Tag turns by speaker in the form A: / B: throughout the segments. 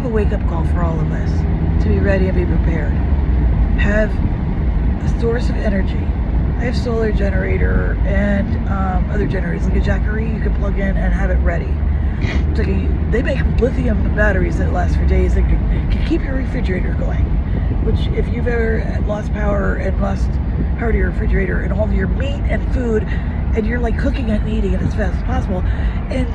A: of a wake-up call for all of us to be ready and be prepared. Have a source of energy. I have solar generator and other generators, like a Jackery you can plug in and have it ready. It's like they make lithium batteries that last for days that can keep your refrigerator going. Which, if you've ever lost power and lost power to your refrigerator and all of your meat and food, and you're like cooking it and eating it as fast as possible, and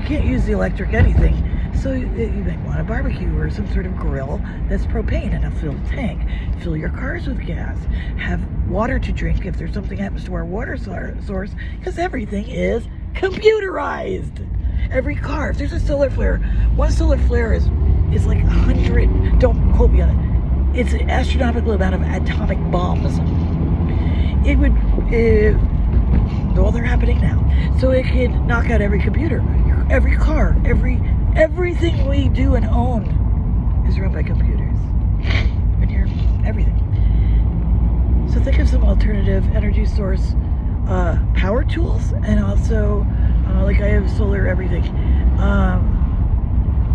A: you can't use the electric anything, so you might want a barbecue or some sort of grill that's propane in a filled tank. Fill your cars with gas. Have water to drink if there's something happens to our water source, because everything is computerized. Every car, if there's a solar flare, one solar flare is like 100, don't quote me on it, it's an astronomical amount of atomic bombs. It would, well, they're happening now. So it can knock out every computer, every car, everything we do and own is run by computers. And you're everything. So think of some alternative energy source power tools, and also like I have solar everything.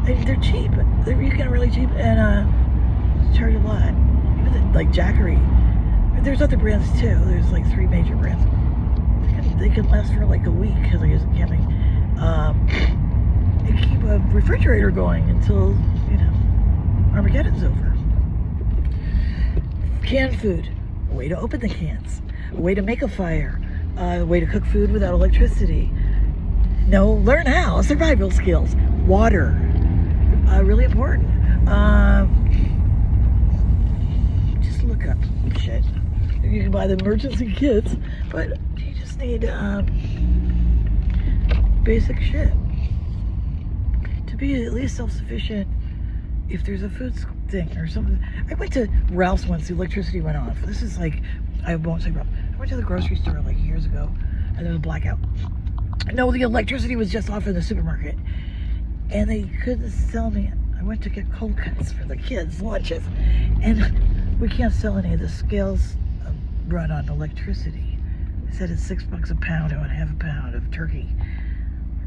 A: They're cheap. You get really cheap and charge a lot. Even like Jackery. There's other brands too. There's like 3 major brands. They can last for like a week because I use it camping. And keep a refrigerator going until, you know, Armageddon's over. Canned food. A way to open the cans. A way to make a fire. A way to cook food without electricity. No, learn how. Survival skills. Water. Really important. Just look up shit. You can buy the emergency kits, but you just need basic shit to be at least self-sufficient. If there's a food thing or something. I went to Ralph's once, the electricity went off. This is like, I won't say Ralph. I went to the grocery store like years ago and there was a blackout. No, the electricity was just off in the supermarket and they couldn't sell me. I went to get cold cuts for the kids' lunches and we can't sell any of the scales run on electricity. They said it's $6 a pound. I want half a pound of turkey.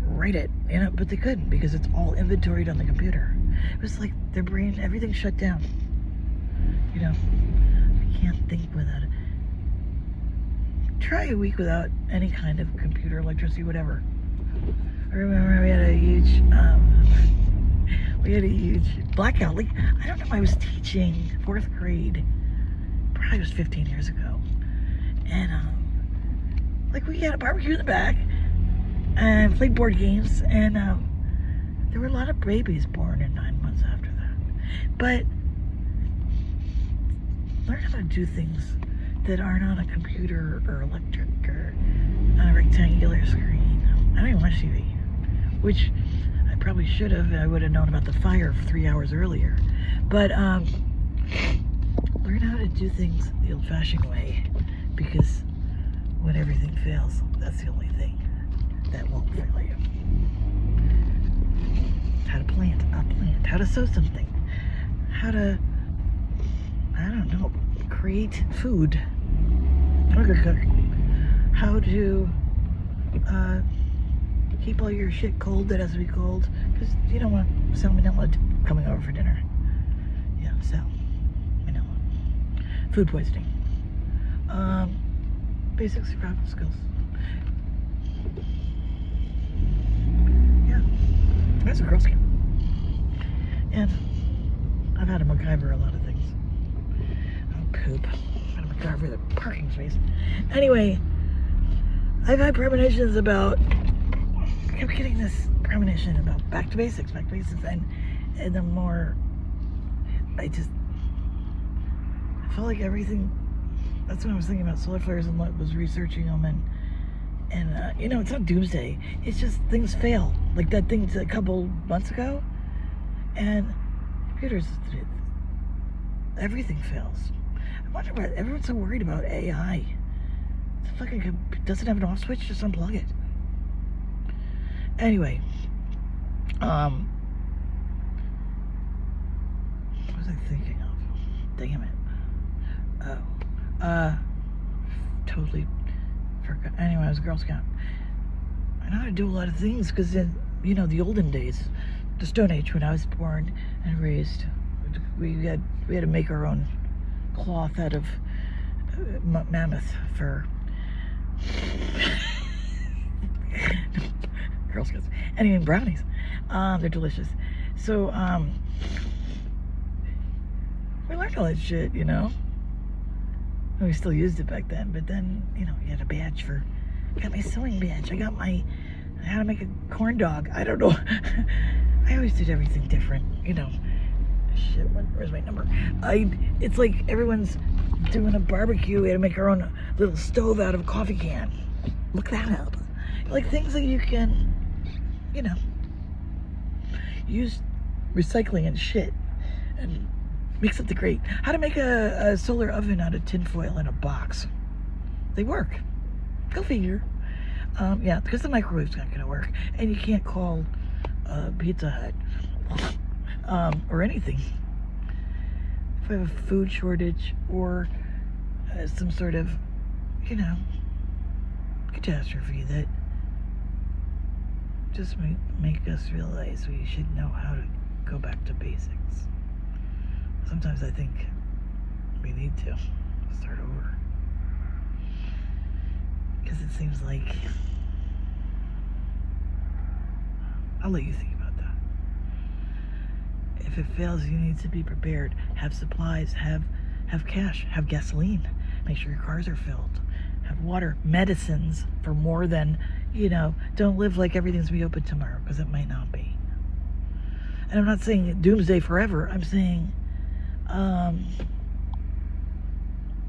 A: Write it, you know, but they couldn't because it's all inventoried on the computer. It was like their brain, everything shut down. You know, I can't think without it. Try a week without any kind of computer, electricity, whatever. I remember we had a huge blackout. Like, I don't know, I was teaching 4th grade. Probably was 15 years ago. And, like, we had a barbecue in the back and played board games, and there were a lot of babies born in 9 months after that. But learn how to do things that aren't on a computer or electric or on a rectangular screen. I don't even watch TV, which I probably should have. I would have known about the fire 3 hours earlier. But learn how to do things the old-fashioned way, because when everything fails, that's the only thing that won't fail you. How to plant a plant, how to sow something, how to, I don't know, create food, how to cook, how to keep all your shit cold that has to be cold, because you don't want salmonella coming over for dinner. Yeah, salmonella. Food poisoning. Basic survival skills. Yeah, that's a Girl Scout. And I've had to MacGyver a lot of things. Oh, poop. I've had to MacGyver the parking space. Anyway, I've had premonitions about, I kept getting this premonition about back to basics, and the more, I felt like everything. That's when I was thinking about solar flares and was researching them, and you know, it's not doomsday. It's just things fail, like that thing a couple months ago, and computers, everything fails. I wonder why everyone's so worried about AI. It's fucking, doesn't have an off switch, just unplug it. Anyway, what was I thinking of? Damn it. Totally forgot. Anyway, I was a Girl Scout. I know how to do a lot of things because in, you know, the olden days, the Stone Age when I was born, and raised. We had to make our own cloth out of mammoth fur. Girl Scouts. Anyway, brownies. They're delicious. So, we learned all that shit, you know. We still used it back then, but then, you know, you had a badge for, I got my sewing badge. I got my, how to make a corn dog. I don't know. I always did everything different, you know. Shit, where's my number? It's like everyone's doing a barbecue. We had to make our own little stove out of a coffee can. Look that up. Like things that you can, you know, use recycling and shit and make something great. How to make a solar oven out of tinfoil in a box. They work. Go figure. Yeah, because the microwave's not going to work. And you can't call Pizza Hut or anything. If I have a food shortage or some sort of, you know, catastrophe that just make us realize we should know how to go back to basics. Sometimes I think we need to start over. Because it seems like, I'll let you think about that. If it fails, you need to be prepared. Have supplies, have cash, have gasoline. Make sure your cars are filled. Have water, medicines for more than, you know, don't live like everything's gonna be open tomorrow, because it might not be. And I'm not saying doomsday forever. I'm saying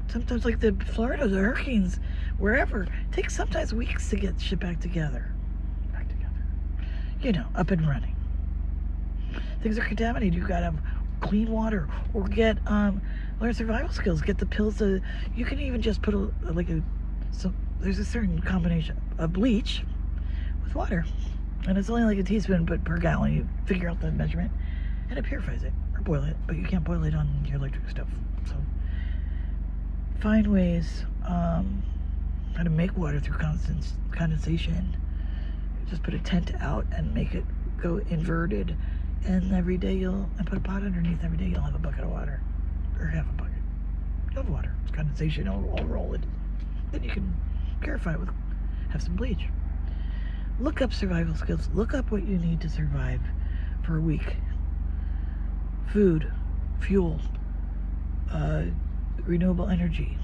A: sometimes like the Florida, the hurricanes, wherever, it takes sometimes weeks to get shit back together. You know, up and running. Things are contaminated. You gotta have clean water, or get learn survival skills. Get the pills. You can even just put there's a certain combination of bleach with water, and it's only like a teaspoon, but per gallon. You figure out the measurement, and it purifies it, or boil it. But you can't boil it on your electric stove. So find ways how to make water through condensation. Just put a tent out and make it go inverted, and every day and put a pot underneath. Every day you'll have a bucket of water, or half a bucket. You'll have water. It's condensation. I'll roll it. Then you can purify it have some bleach. Look up survival skills. Look up what you need to survive for a week. Food, fuel, renewable energy,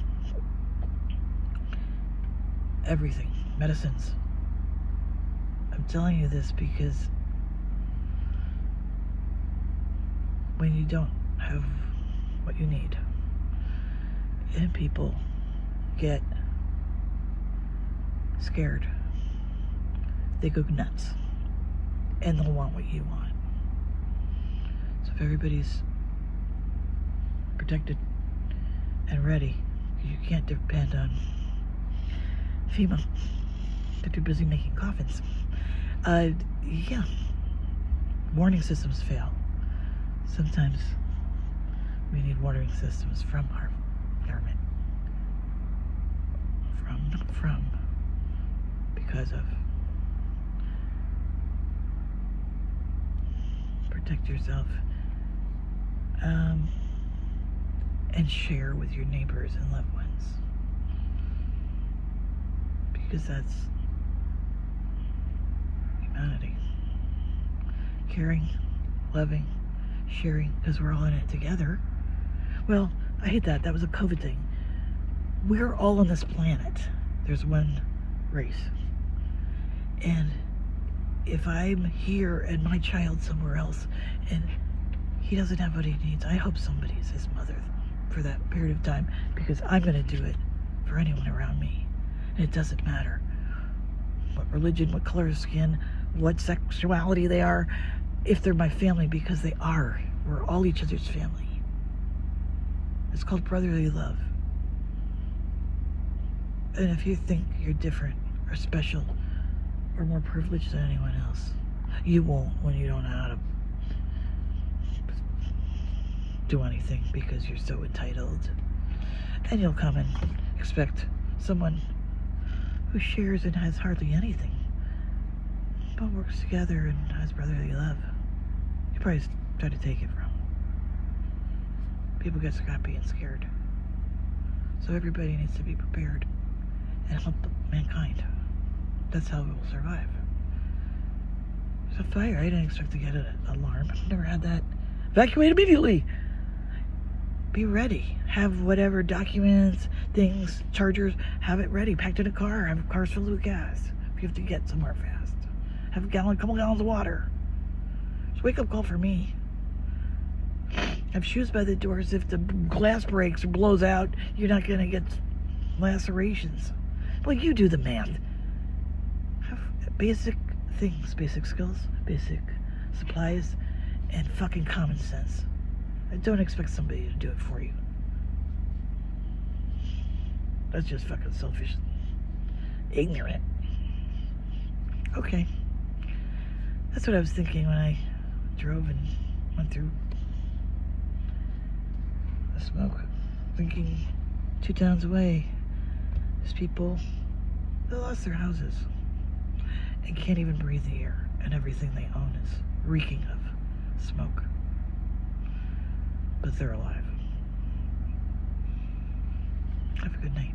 A: everything, medicines. I'm telling you this because when you don't have what you need, and people get scared, they go nuts, and they'll want what you want. So if everybody's protected and ready, you can't depend on FEMA. They're too busy making coffins. Yeah, warning systems fail. Sometimes we need warning systems from our government. Because of. Protect yourself. And share with your neighbors and loved ones. Because that's humanity. Caring, loving, sharing, because we're all in it together. Well, I hate that. That was a COVID thing. We're all on this planet. There's one race. And if I'm here and my child's somewhere else and he doesn't have what he needs, I hope somebody's his mother for that period of time, because I'm going to do it for anyone around me. And it doesn't matter what religion, what color of skin, what sexuality they are, if they're my family, because they are. We're all each other's family. It's called brotherly love. And if you think you're different or special or more privileged than anyone else, you won't when you don't know how to do anything, because you're so entitled. And you'll come and expect someone who shares and has hardly anything, but works together and has brotherly love. You probably try to take it from. people get scrappy and scared. So everybody needs to be prepared and help mankind. That's how we'll survive. There's a fire. I didn't expect to get an alarm. I've never had that. Evacuate immediately. Be ready. Have whatever documents, things, chargers, have it ready. Packed in a car. Have cars filled with gas. If you have to get somewhere fast. Have a couple gallons of water. It's a wake-up call for me. Have shoes by the doors. If the glass breaks or blows out, you're not going to get lacerations. Well, you do the math. Have basic things, basic skills, basic supplies, and fucking common sense. I don't expect somebody to do it for you. That's just fucking selfish. Ignorant. Okay. That's what I was thinking when I drove and went through the smoke. Thinking 2 towns away, there's people that lost their houses and can't even breathe the air, and everything they own is reeking of smoke. But they're alive. Have a good night.